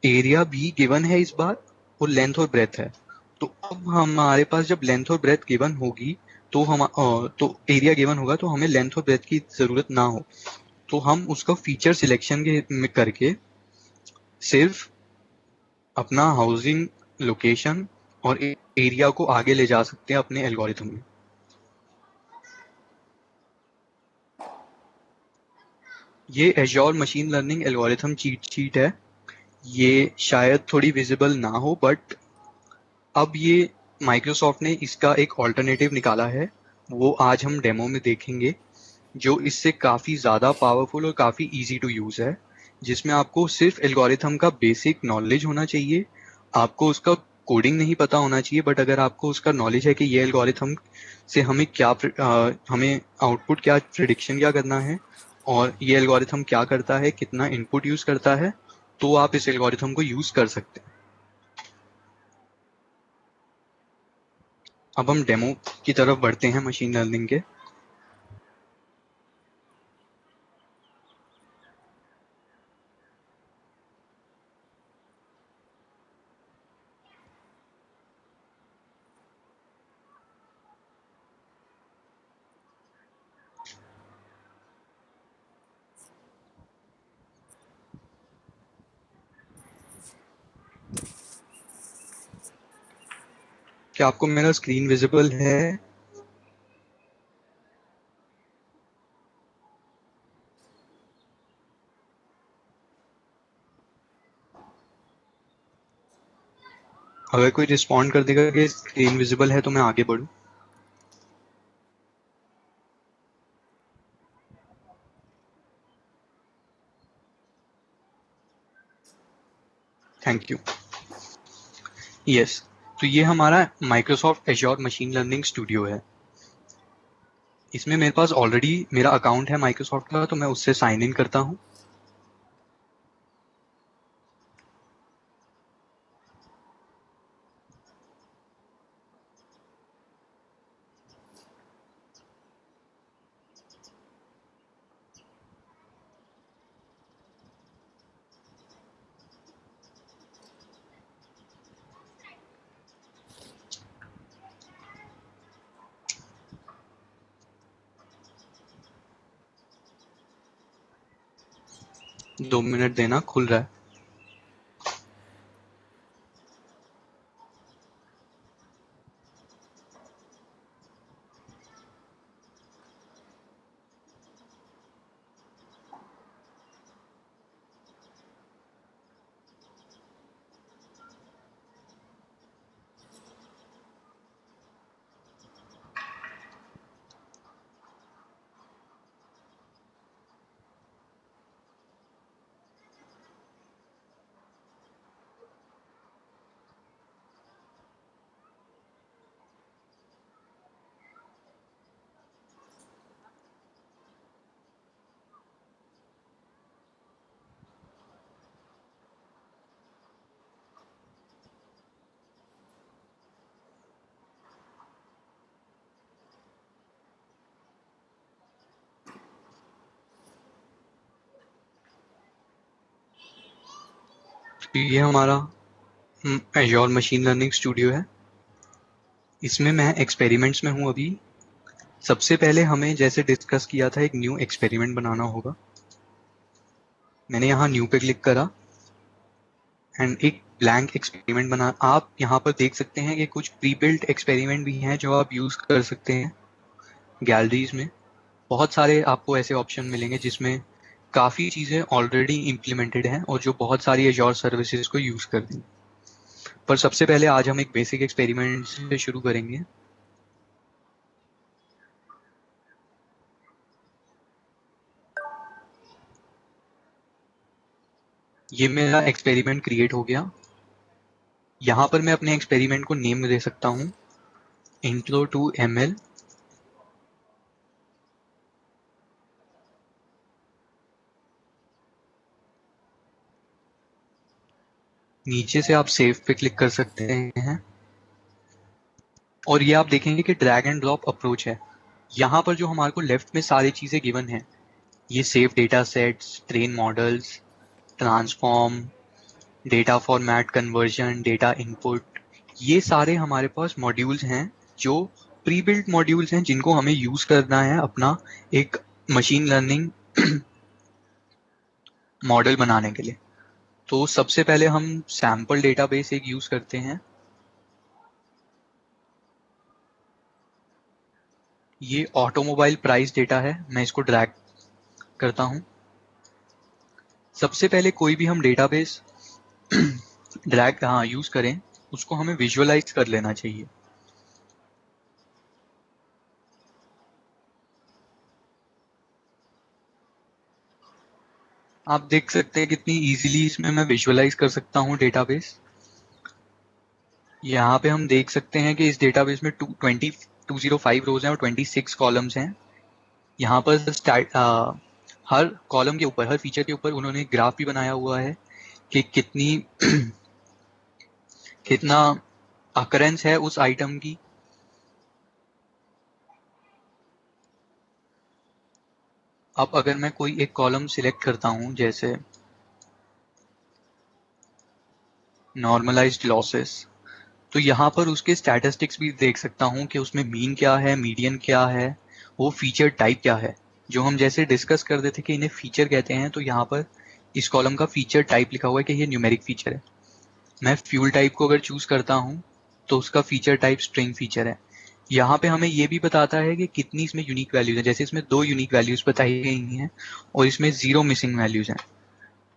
एरिया भी गिवन है इस बार, और लेंथ और ब्रेथ है। तो अब हमारे पास जब लेंथ और ब्रेथ गिवन होगी, तो एरिया गिवन होगा, तो हमें लेंथ और ब्रेथ की जरूरत ना हो, तो हम उसका फीचर सिलेक्शन में करके सिर्फ अपना हाउसिंग लोकेशन और एरिया को आगे ले जा सकते हैं अपने एल्गोरिथम में। ये azure machine learning algorithm cheat sheet है। ये शायद थोड़ी विजिबल ना हो, बट अब ये माइक्रोसॉफ्ट ने इसका एक ऑल्टरनेटिव निकाला है, वो आज हम डेमो में देखेंगे, जो इससे काफ़ी ज़्यादा पावरफुल और काफ़ी इजी टू यूज़ है, जिसमें आपको सिर्फ एल्गोरिथम का बेसिक नॉलेज होना चाहिए। आपको उसका कोडिंग नहीं पता होना चाहिए, बट अगर आपको उसका नॉलेज है कि ये एल्गोरिथम से हमें आउटपुट क्या, प्रिडिक्शन क्या करना है, और ये एल्गोरिथम क्या करता है, कितना इनपुट यूज़ करता है, तो आप इस एल्गोरिथम को यूज़ कर सकते हैं। अब हम डेमो की तरफ बढ़ते हैं मशीन लर्निंग के। क्या आपको मेरा स्क्रीन विजिबल है? अगर कोई रिस्पॉन्ड कर देगा कि स्क्रीन विजिबल है तो मैं आगे बढ़ूं। Thank you. यस, तो ये हमारा Microsoft azure machine learning studio है। इसमें मेरे पास ऑलरेडी मेरा अकाउंट है माइक्रोसॉफ्ट का, तो मैं उससे साइन इन करता हूँ। दो मिनट देना, खुल रहा है। तो ये हमारा एज़्योर मशीन लर्निंग स्टूडियो है। इसमें मैं एक्सपेरिमेंट्स में हूँ अभी। सबसे पहले हमें जैसे डिस्कस किया था एक न्यू एक्सपेरिमेंट बनाना होगा। मैंने यहाँ न्यू पे क्लिक करा एंड एक ब्लैंक एक्सपेरिमेंट बना। आप यहाँ पर देख सकते हैं कि कुछ प्री बिल्ट एक्सपेरिमेंट भी हैं जो आप यूज़ कर सकते हैं गैलरीज में। बहुत सारे आपको ऐसे ऑप्शन मिलेंगे जिसमें काफ़ी चीज़ें ऑलरेडी इम्प्लीमेंटेड हैं और जो बहुत सारी एज़्योर सर्विसेज को यूज़ कर देंगे। पर सबसे पहले आज हम एक बेसिक एक्सपेरिमेंट से शुरू करेंगे। ये मेरा एक्सपेरिमेंट क्रिएट हो गया। यहाँ पर मैं अपने एक्सपेरिमेंट को नेम दे सकता हूँ इंट्रो टू ML। नीचे से आप सेव पे क्लिक कर सकते हैं और ये आप देखेंगे कि ड्रैग एंड ड्रॉप अप्रोच है। यहाँ पर जो हमारे को लेफ्ट में सारी चीज़ें गिवन हैं, ये save data sets, train models, transform, data format conversion, data input, ये सारे हमारे पास मॉड्यूल्स हैं जो प्री बिल्ट मॉड्यूल्स हैं जिनको हमें यूज़ करना है अपना एक मशीन लर्निंग मॉडल बनाने के लिए। तो सबसे पहले हम सैम्पल डेटाबेस एक यूज़ करते हैं। ये ऑटोमोबाइल प्राइस डेटा है, मैं इसको ड्रैग करता हूँ। सबसे पहले कोई भी हम डेटाबेस ड्रैग यूज़ करें, उसको हमें विजुअलाइज कर लेना चाहिए। आप देख सकते हैं कितनी इजीली इसमें मैं विजुअलाइज कर सकता हूँ डेटाबेस। यहाँ पे हम देख सकते हैं कि इस डेटाबेस में 205 रोज हैं और 26 कॉलम्स हैं। यहाँ पर हर कॉलम के ऊपर, हर फीचर के ऊपर उन्होंने एक ग्राफ भी बनाया हुआ है कि कितना अकरेंस है उस आइटम की। अब अगर मैं कोई एक कॉलम सिलेक्ट करता हूँ, जैसे नॉर्मलाइज्ड लॉसेस, तो यहाँ पर उसके स्टैटिस्टिक्स भी देख सकता हूँ कि उसमें मीन क्या है, मीडियन क्या है, वो फीचर टाइप क्या है। जो हम जैसे डिस्कस कर रहे थे कि इन्हें फीचर कहते हैं, तो यहाँ पर इस कॉलम का फीचर टाइप लिखा हुआ है कि ये न्यूमेरिक फीचर है। मैं फ्यूल टाइप को अगर चूज करता हूँ तो उसका फीचर टाइप स्ट्रिंग फीचर है। यहाँ पे हमें ये भी बताता है कि कितनी इसमें यूनिक वैल्यूज है। जैसे इसमें 2 यूनिक वैल्यूज बताई गई हैं और इसमें 0 मिसिंग वैल्यूज हैं।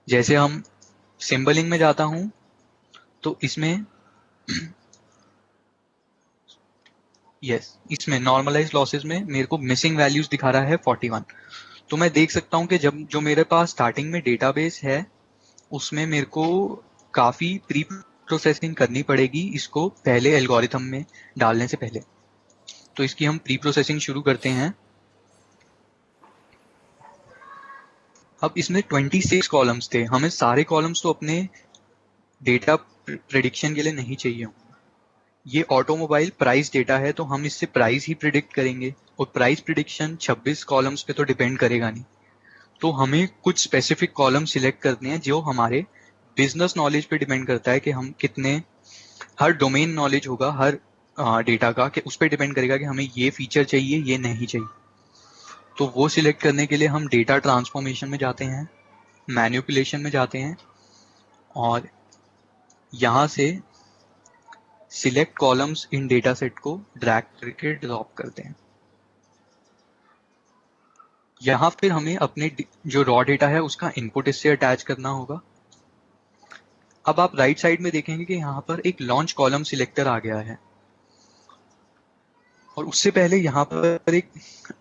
जैसे हम सिंबलिंग में जाता हूँ तो इसमें इसमें नॉर्मलाइज लॉसेस में मेरे को मिसिंग वैल्यूज दिखा रहा है 41। तो मैं देख सकता हूँ कि जब जो मेरे पास स्टार्टिंग में डेटाबेस है उसमें मेरे को काफ़ी प्री प्रोसेसिंग करनी पड़ेगी इसको पहले एल्गोरिथम में डालने से पहले। तो इसकी हम प्री प्रोसेसिंग शुरू करते हैं। अब इसमें 26 कॉलम्स थे, हमें सारे कॉलम्स तो अपने डेटा प्रिडिक्शन के लिए नहीं चाहिए होंगे। ये ऑटोमोबाइल प्राइस डेटा है तो हम इससे प्राइस ही प्रिडिक्ट करेंगे और प्राइस प्रिडिक्शन 26 कॉलम्स पे तो डिपेंड करेगा नहीं। तो हमें कुछ स्पेसिफिक कॉलम सिलेक्ट करने हैं जो हमारे बिजनेस नॉलेज पे डिपेंड करता है कि हम कितने, हर डोमेन नॉलेज होगा हर डेटा का, कि उस पर डिपेंड करेगा कि हमें ये फीचर चाहिए ये नहीं चाहिए। तो वो सिलेक्ट करने के लिए हम डेटा ट्रांसफॉर्मेशन में जाते हैं, मैनिपुलेशन में जाते हैं और यहाँ से select columns in data set को ड्रैग करके ड्रॉप करते हैं। यहाँ फिर हमें अपने जो रॉ डेटा है उसका इनपुट इससे अटैच करना होगा। अब आप राइट साइड में देखेंगे कि यहाँ पर एक लॉन्च कॉलम सिलेक्टर आ गया है और उससे पहले यहाँ पर एक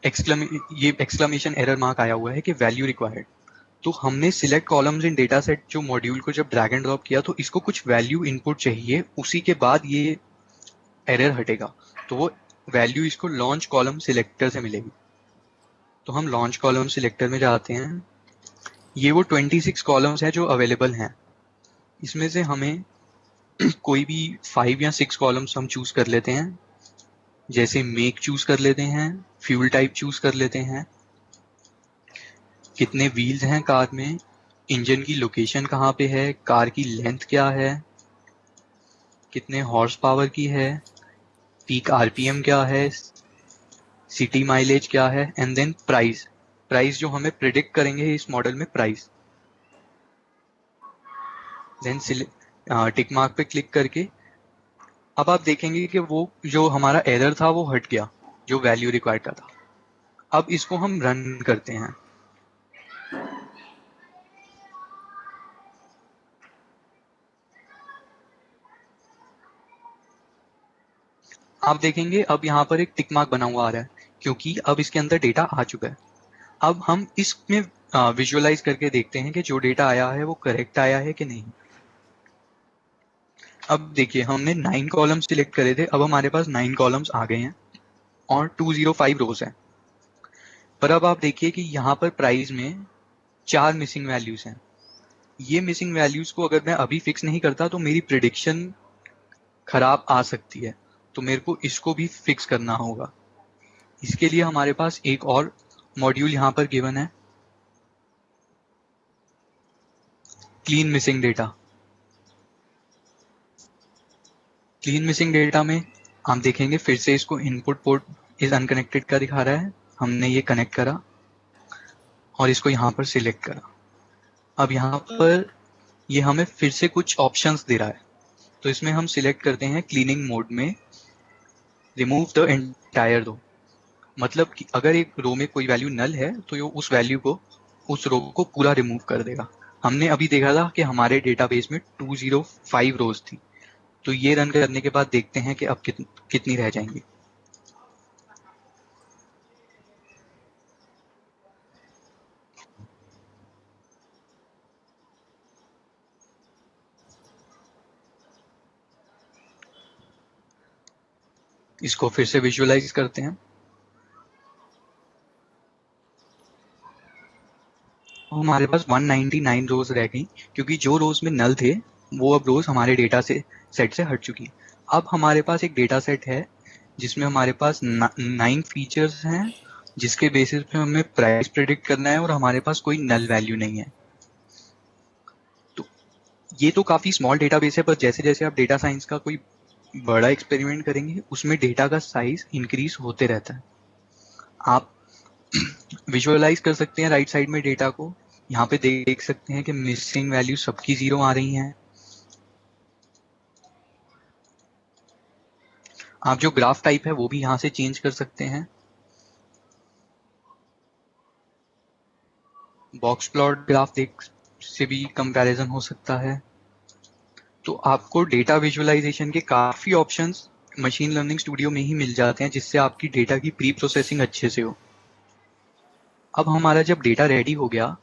एक्सक्लेमेशन एरर मार्क आया हुआ है कि वैल्यू रिक्वायर्ड। तो हमने select columns in data set जो मॉड्यूल को जब ड्रैग एंड ड्रॉप किया तो इसको कुछ वैल्यू इनपुट चाहिए, उसी के बाद ये एरर हटेगा। तो वो वैल्यू इसको लॉन्च कॉलम सिलेक्टर से मिलेगी। तो हम लॉन्च कॉलम सिलेक्टर में जाते हैं। ये वो 26 कॉलम्स हैं जो अवेलेबल हैं। इसमें से हमें कोई भी 5 या 6 कॉलम्स हम चूज कर लेते हैं। जैसे मेक चूज कर लेते हैं, फ्यूल टाइप चूज कर लेते हैं, कितने व्हील्स हैं कार में, इंजन की लोकेशन कहाँ पे है, कार की लेंथ क्या है, कितने हॉर्स पावर की है, पीक आरपीएम क्या है, सिटी माइलेज क्या है, एंड देन प्राइस। प्राइस जो हमें प्रिडिक्ट करेंगे इस मॉडल में प्राइस। देन टिक मार्क पे क्लिक करके अब आप देखेंगे कि वो जो हमारा एरर था वो हट गया, जो वैल्यू रिक्वायर्ड का था। अब इसको हम रन करते हैं। आप देखेंगे अब यहाँ पर एक टिक मार्क बना हुआ आ रहा है, क्योंकि अब इसके अंदर डेटा आ चुका है। अब हम इसमें विजुअलाइज करके देखते हैं कि जो डेटा आया है वो करेक्ट आया है कि नहीं। अब देखिए हमने 9 कॉलम सिलेक्ट करे थे, अब हमारे पास 9 कॉलम्स आ गए हैं और 205 रोज हैं। पर अब आप देखिए कि यहाँ पर प्राइस में 4 मिसिंग वैल्यूज हैं। ये मिसिंग वैल्यूज को अगर मैं अभी फिक्स नहीं करता तो मेरी प्रिडिक्शन खराब आ सकती है, तो मेरे को इसको भी फिक्स करना होगा। इसके लिए हमारे पास एक और मॉड्यूल यहाँ पर गिवन है, clean missing data. Clean missing data में हम देखेंगे फिर से इसको इनपुट पोर्ट इज अनकनेक्टेड का दिखा रहा है, हमने ये कनेक्ट करा और इसको यहाँ पर सिलेक्ट करा। अब यहाँ पर ये हमें फिर से कुछ ऑप्शंस दे रहा है, तो इसमें हम सिलेक्ट करते हैं क्लीनिंग मोड में रिमूव द एंटायर रो। मतलब कि अगर एक रो में कोई वैल्यू नल है तो ये उस वैल्यू को, उस रो को पूरा रिमूव कर देगा। हमने अभी देखा था कि हमारे डेटाबेस में 205 रोज थी, तो ये रन करने के बाद देखते हैं कि अब कितनी रह जाएंगी। इसको फिर से विजुअलाइज करते हैं। हमारे पास 199 रोज रह गई, क्योंकि जो रोज में नल थे वो अब रोज हमारे डेटा से सेट से हट चुकी। अब हमारे पास एक डेटा सेट है जिसमें हमारे पास 9 फीचर्स हैं, जिसके बेसिस पे हमें प्राइस प्रेडिक्ट करना है और हमारे पास कोई नल वैल्यू नहीं है। तो ये तो काफी स्मॉल डेटाबेस है, पर जैसे जैसे आप डेटा साइंस का कोई बड़ा एक्सपेरिमेंट करेंगे उसमें डेटा का साइज इंक्रीज होते रहता है। आप विजुअलाइज कर सकते हैं राइट साइड में डेटा को। यहाँ पे देख सकते हैं कि मिसिंग वैल्यू सबकी 0 आ रही हैं। आप जो ग्राफ टाइप है वो भी यहाँ से चेंज कर सकते हैं। बॉक्स प्लॉट ग्राफ देख से भी कंपैरिजन हो सकता है। तो आपको डेटा विजुअलाइजेशन के काफी ऑप्शंस मशीन लर्निंग स्टूडियो में ही मिल जाते हैं, जिससे आपकी डेटा की प्री प्रोसेसिंग अच्छे से हो। अब हमारा जब डेटा रेडी हो गया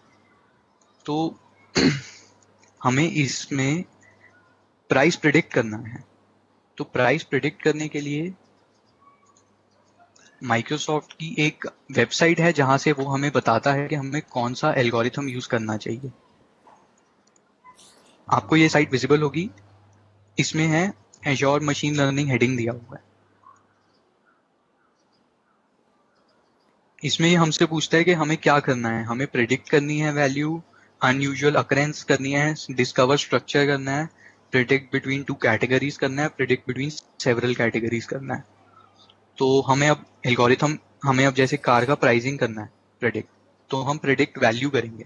तो हमें इसमें प्राइस प्रिडिक्ट करना है। तो प्राइस प्रिडिक्ट करने के लिए माइक्रोसॉफ्ट की एक वेबसाइट है जहां से वो हमें बताता है कि हमें कौन सा एल्गोरिथम यूज करना चाहिए। आपको ये साइट विजिबल होगी, इसमें है एज़्योर मशीन लर्निंग हेडिंग दिया हुआ है। इसमें ये हमसे पूछता है कि हमें क्या करना है, हमें प्रिडिक्ट करनी है वैल्यू, अनयूजुअल अकरेंस करनी है, डिस्कवर स्ट्रक्चर करना है, प्रिडिक्ट बिटवीन 2 कैटेगरीज करना है, प्रिडिक्ट बिटवीन सेवरल कैटेगरीज करना है। तो हमें अब एल्गोरिथम, हमें अब जैसे कार का प्राइसिंग करना है प्रिडिक्ट, तो हम प्रिडिक्ट वैल्यू करेंगे।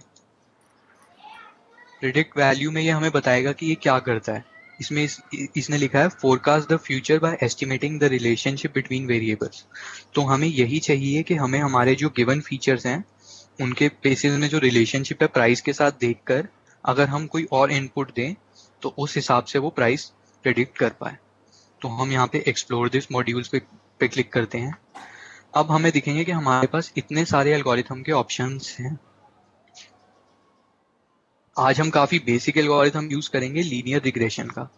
प्रिडिक्ट वैल्यू में ये हमें बताएगा कि ये क्या करता है। इसमें इसने लिखा है forecast the future by estimating the relationship between variables. तो हमें यही चाहिए कि हमें हमारे जो गिवन फीचर्स हैं उनके बेसिस में जो रिलेशनशिप है प्राइस के साथ देखकर, अगर हम कोई और इनपुट दें तो उस हिसाब से वो प्राइस प्रेडिक्ट कर पाए। तो हम यहाँ पे एक्सप्लोर दिस मॉड्यूल्स पे क्लिक करते हैं। अब हमें दिखेंगे कि हमारे पास इतने सारे एल्गोरिथम के ऑप्शंस हैं। आज हम काफी बेसिक एल्गोरिथम यूज करेंगे लीनियर रिग्रेशन का।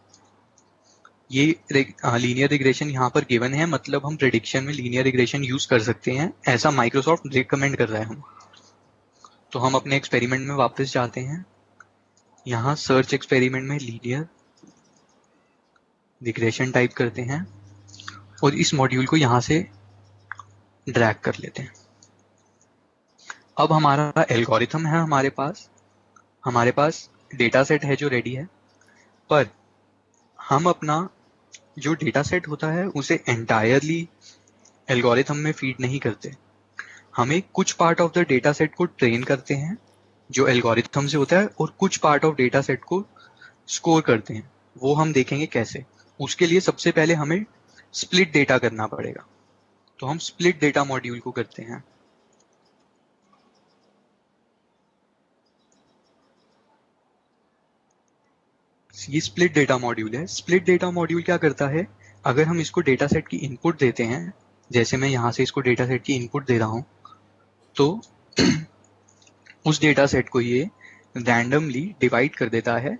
ये लीनियर रिग्रेशन यहाँ पर गिवन है, मतलब हम प्रेडिक्शन में लीनियर रिग्रेशन यूज कर सकते हैं, ऐसा माइक्रोसॉफ्ट रिकमेंड कर रहा है हम। तो हम अपने एक्सपेरिमेंट में वापस जाते हैं। यहाँ सर्च एक्सपेरिमेंट में लीनियर रिग्रेशन टाइप करते हैं और इस मॉड्यूल को यहाँ से ड्रैग कर लेते हैं। अब हमारा एल्गोरिथम है हमारे पास, हमारे पास डेटा सेट है जो रेडी है, पर हम अपना जो डेटा सेट होता है उसे एंटायरली एल्गोरिथम में फीड नहीं करते। हमें कुछ part of the data set को ट्रेन करते हैं जो एल्गोरिथम से होता है, और कुछ पार्ट ऑफ डेटा सेट को स्कोर करते हैं। वो हम देखेंगे कैसे। उसके लिए सबसे पहले हमें स्प्लिट डेटा करना पड़ेगा, तो हम स्प्लिट डेटा मॉड्यूल को करते हैं। ये स्प्लिट डेटा मॉड्यूल है। स्प्लिट डेटा मॉड्यूल क्या करता है, अगर हम इसको डेटा सेट की इनपुट देते हैं, जैसे मैं यहाँ से इसको डेटा सेट की इनपुट दे रहा हूँ, तो उस डेटा सेट को ये रैंडमली डिवाइड कर देता है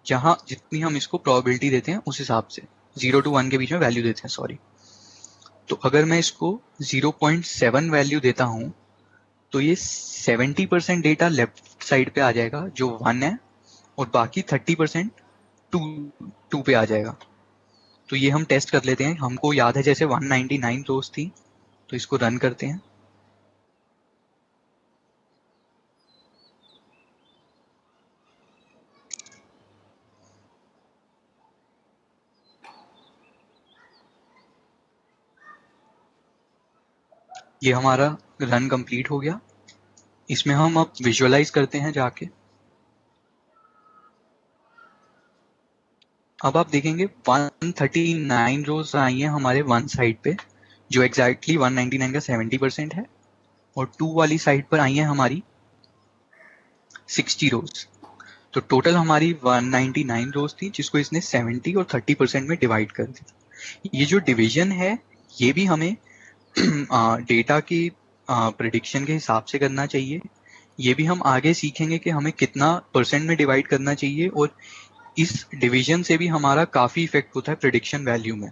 जहाँ जितनी हम इसको प्रोबेबिलिटी देते हैं उस हिसाब से, 0 to 1 के बीच में वैल्यू देते हैं, सॉरी। तो अगर मैं इसको 0.7 वैल्यू देता हूँ तो ये 70% डेटा लेफ्ट साइड पे आ जाएगा जो 1 है, और बाकी 30% 2 पे आ जाएगा। तो ये हम टेस्ट कर लेते हैं। हमको याद है जैसे 199 रोज थी, तो इसको रन करते हैं। ये हमारा रन कंप्लीट हो गया। इसमें हम अब विजुअलाइज करते हैं जाके। अब आप देखेंगे 139 रोज आई हैं हमारे वन साइड पे, जो एग्जैक्टली 199 का 70% है, और 2 वाली साइड पर आई हैं हमारी 60 रोज। तो टोटल हमारी 199 रोज थी, जिसको इसने 70 और 30% में डिवाइड कर दिया। ये जो डिवीजन है ये भी हमें डेटा की प्रिडिक्शन के हिसाब से करना चाहिए। ये भी हम आगे सीखेंगे कि हमें कितना परसेंट में डिवाइड करना चाहिए, और इस डिवीजन से भी हमारा काफी इफेक्ट होता है प्रिडिक्शन वैल्यू में।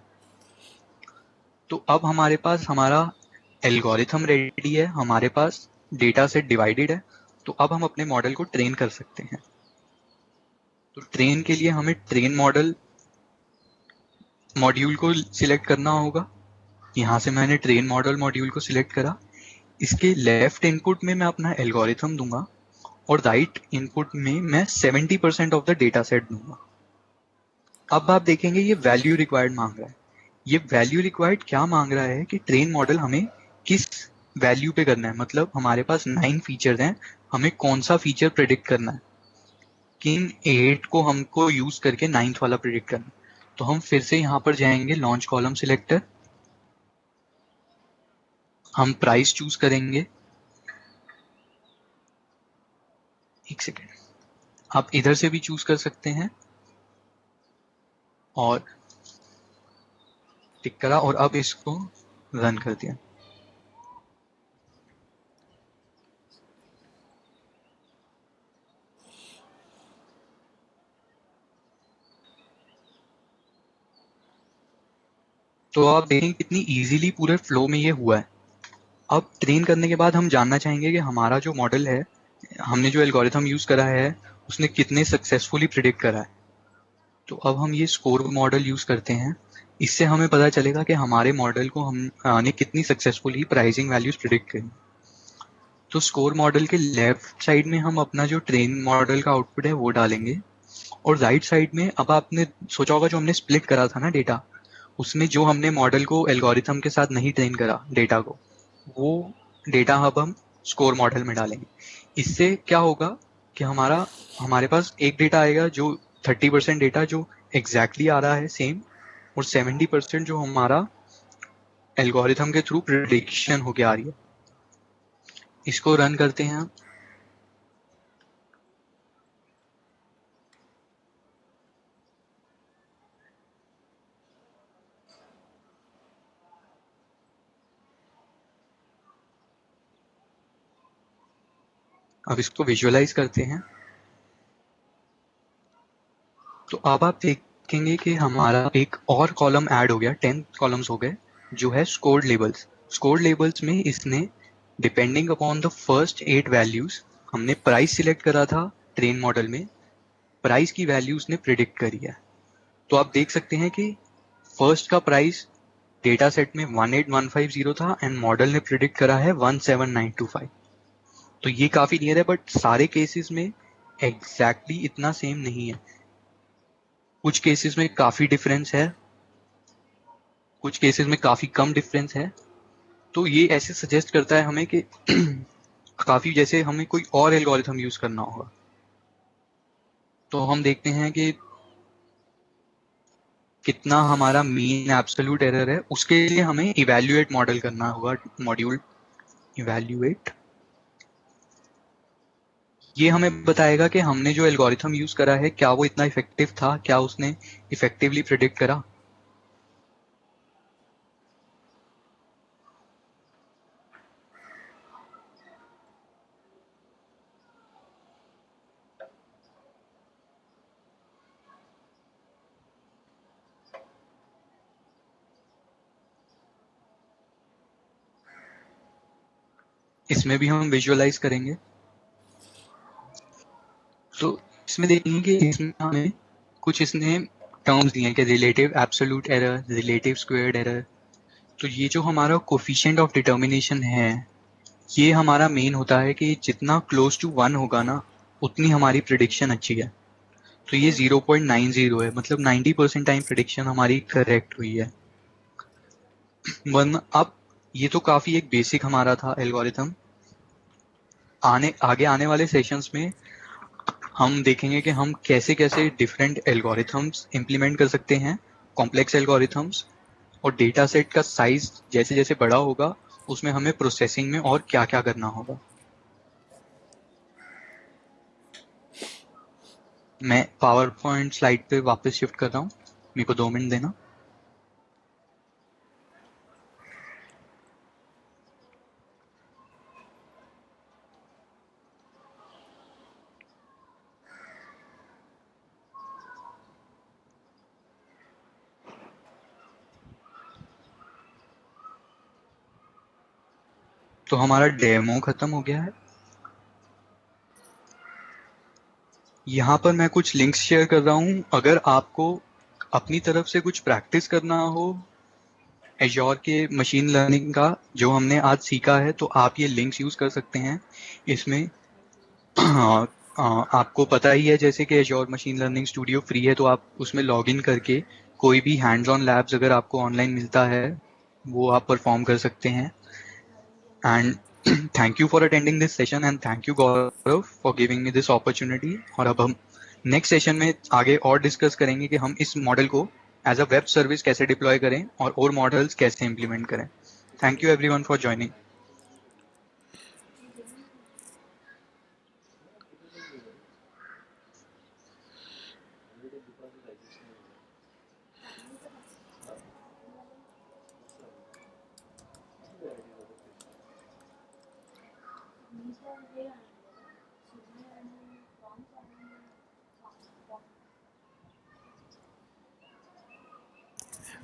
तो अब हमारे पास हमारा एल्गोरिथम रेडी है, हमारे पास डेटा सेट डिवाइडेड है, तो अब हम अपने मॉडल को ट्रेन कर सकते हैं। तो ट्रेन के लिए हमें ट्रेन मॉडल मॉड्यूल को सिलेक्ट करना होगा। यहाँ से मैंने ट्रेन मॉडल मॉड्यूल को सिलेक्ट करा। इसके लेफ्ट इनपुट में मैं अपना एल्गोरिथम दूंगा, और राइट इनपुट में मैं 70% ऑफ द डेटा सेट दूंगा। अब आप देखेंगे ये वैल्यू रिक्वायर्ड मांग रहा है। ये वैल्यू रिक्वायर्ड क्या मांग रहा है कि ट्रेन मॉडल हमें किस वैल्यू पे करना है। मतलब हमारे पास 9 फीचर्स हैं, हमें कौन सा फीचर प्रेडिक्ट करना है, किन 8 को हमको यूज करके 9th वाला प्रेडिक्ट करना है। तो हम फिर से यहाँ पर जाएंगे लॉन्च कॉलम सिलेक्टर, हम प्राइस चूज करेंगे। एक सेकेंड, आप इधर से भी चूज कर सकते हैं, और टिक करा, और अब इसको रन कर दिया। तो आप देखें कितनी इजीली पूरे फ्लो में ये हुआ है। अब ट्रेन करने के बाद हम जानना चाहेंगे कि हमारा जो मॉडल है, हमने जो एल्गोरिथम यूज करा है, उसने कितने सक्सेसफुली प्रिडिक्ट करा है। तो अब हम ये स्कोर मॉडल यूज करते हैं। इससे हमें पता चलेगा कि हमारे मॉडल को हमने कितनी सक्सेसफुली प्राइसिंग वैल्यूज प्रिडिक्ट करी। तो स्कोर मॉडल के लेफ्ट साइड में हम अपना जो ट्रेन मॉडल का आउटपुट है वो डालेंगे, और राइट साइड में अब आपने सोचा होगा जो हमने स्प्लिट करा था ना डेटा, उसमें जो हमने मॉडल को एल्गोरिथम के साथ नहीं ट्रेन करा डेटा को, वो डेटा अब हम स्कोर मॉडल में डालेंगे। इससे क्या होगा कि हमारे पास एक डेटा आएगा जो 30% डेटा जो एग्जैक्टली आ रहा है सेम, और 70% जो हमारा एल्गोरिथम के थ्रू प्रिडिक्शन होके आ रही है। इसको रन करते हैं हम। अब इसको विजुअलाइज करते हैं। तो अब आप देखेंगे कि हमारा एक और कॉलम ऐड हो गया, 10 कॉलम्स हो गए, जो है स्कोर्ड लेबल्स। स्कोर्ड लेबल्स में इसने depending upon the first 8 values, हमने प्राइस सिलेक्ट करा था ट्रेन मॉडल में, प्राइस की वैल्यू उसने प्रिडिक्ट करी है। तो आप देख सकते हैं कि फर्स्ट का प्राइस डेटा सेट में 18150 था, एंड मॉडल ने प्रिडिक्ट करा है 17925। तो ये काफ़ी नियर है, बट सारे केसेस में एग्जैक्टली इतना सेम नहीं है। कुछ केसेस में काफ़ी डिफरेंस है, कुछ केसेस में काफ़ी कम डिफरेंस है। तो ये ऐसे सजेस्ट करता है हमें कि काफ़ी जैसे हमें कोई और एल्गोरिथम यूज़ करना होगा। तो हम देखते हैं कि कितना हमारा मीन एब्सोल्यूट एरर है, उसके लिए हमें इवैल्यूएट मॉडल करना होगा। मॉड्यूल इवैल्यूएट, ये हमें बताएगा कि हमने जो एल्गोरिथम यूज़ करा है क्या वो इतना इफेक्टिव था, क्या उसने इफेक्टिवली प्रिडिक्ट करा। इसमें भी हम विजुअलाइज करेंगे। तो इसमें देखेंगे कि इसमें हमें कुछ इसने टर्म्स दिए हैं कि relative absolute error, relative squared error. तो ये जो हमारा कोफिशिएंट ऑफ डिटर्मिनेशन है, ये हमारा मेन होता है कि जितना क्लोज टू 1 होगा ना, उतनी हमारी प्रिडिक्शन अच्छी है। तो ये 0.90 है, मतलब 90% टाइम प्रिडिक्शन हमारी करेक्ट हुई है। वरना अब ये तो काफ़ी एक बेसिक हमारा था एल्गोरिथम। आगे आने वाले सेशंस में हम देखेंगे कि हम कैसे कैसे डिफरेंट एल्गोरिथम्स इम्प्लीमेंट कर सकते हैं, कॉम्प्लेक्स एल्गोरिथम्स। और डेटा सेट का साइज जैसे जैसे बड़ा होगा, उसमें हमें प्रोसेसिंग में और क्या क्या करना होगा। मैं पावर पॉइंट स्लाइड पे वापस शिफ्ट कर रहा हूँ, मेरे को 2 मिनट देना। तो हमारा डेमो खत्म हो गया है। यहाँ पर मैं कुछ लिंक्स शेयर कर रहा हूँ। अगर आपको अपनी तरफ से कुछ प्रैक्टिस करना हो एज़्योर के मशीन लर्निंग का जो हमने आज सीखा है, तो आप ये लिंक्स यूज़ कर सकते हैं। इसमें आपको पता ही है जैसे कि Azure machine learning studio free है, तो आप उसमें लॉगिन करके कोई भी हैंड्स ऑन लैब्स अगर आपको ऑनलाइन मिलता है, वो आप परफॉर्म कर सकते हैं। And thank you for attending this session, and thank you Gaurav for giving me this opportunity. और अब हम नेक्स्ट सेशन में आगे और डिस्कस करेंगे कि हम इस मॉडल को एज अ वेब सर्विस कैसे डिप्लॉय करें और मॉडल्स कैसे इम्प्लीमेंट करें। Thank you everyone for joining.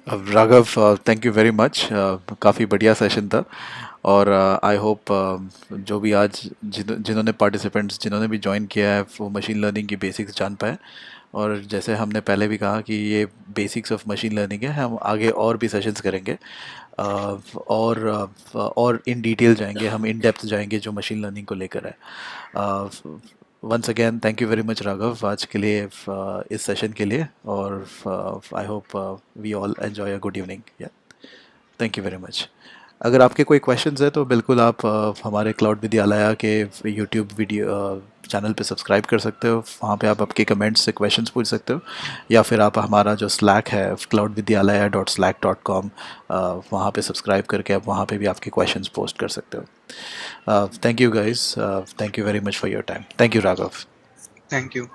Raghav, thank you very much. काफ़ी बढ़िया सेशन था। और आई होप जो भी आज जिन्होंने पार्टिसिपेंट्स जिन्होंने भी ज्वाइन किया है वो मशीन लर्निंग की बेसिक्स जान पाए। और जैसे हमने पहले भी कहा कि ये बेसिक्स ऑफ मशीन लर्निंग है, हम आगे और भी सेशंस करेंगे। और इन डिटेल जाएंगे, हम इन डेप्थ जाएंगे जो मशीन लर्निंग को लेकर है। Once again thank you very much Raghav आज के लिए, इस सेशन के लिए। और I hope we all enjoy a good evening. Yeah, thank you very much. अगर आपके कोई क्वेश्चंस है तो बिल्कुल आप हमारे क्लाउड विद्यालय के यूट्यूब वीडियो चैनल पे सब्सक्राइब कर सकते हो। वहाँ पे आप आपके कमेंट्स से क्वेश्चंस पूछ सकते हो, या फिर आप हमारा जो स्लैक है cloudvidyalaya.slack.com, वहाँ पे सब्सक्राइब करके आप वहाँ पे भी आपके क्वेश्चंस पोस्ट कर सकते हो। Thank you guys, thank you very much for your time. Thank you Raghav. Thank you.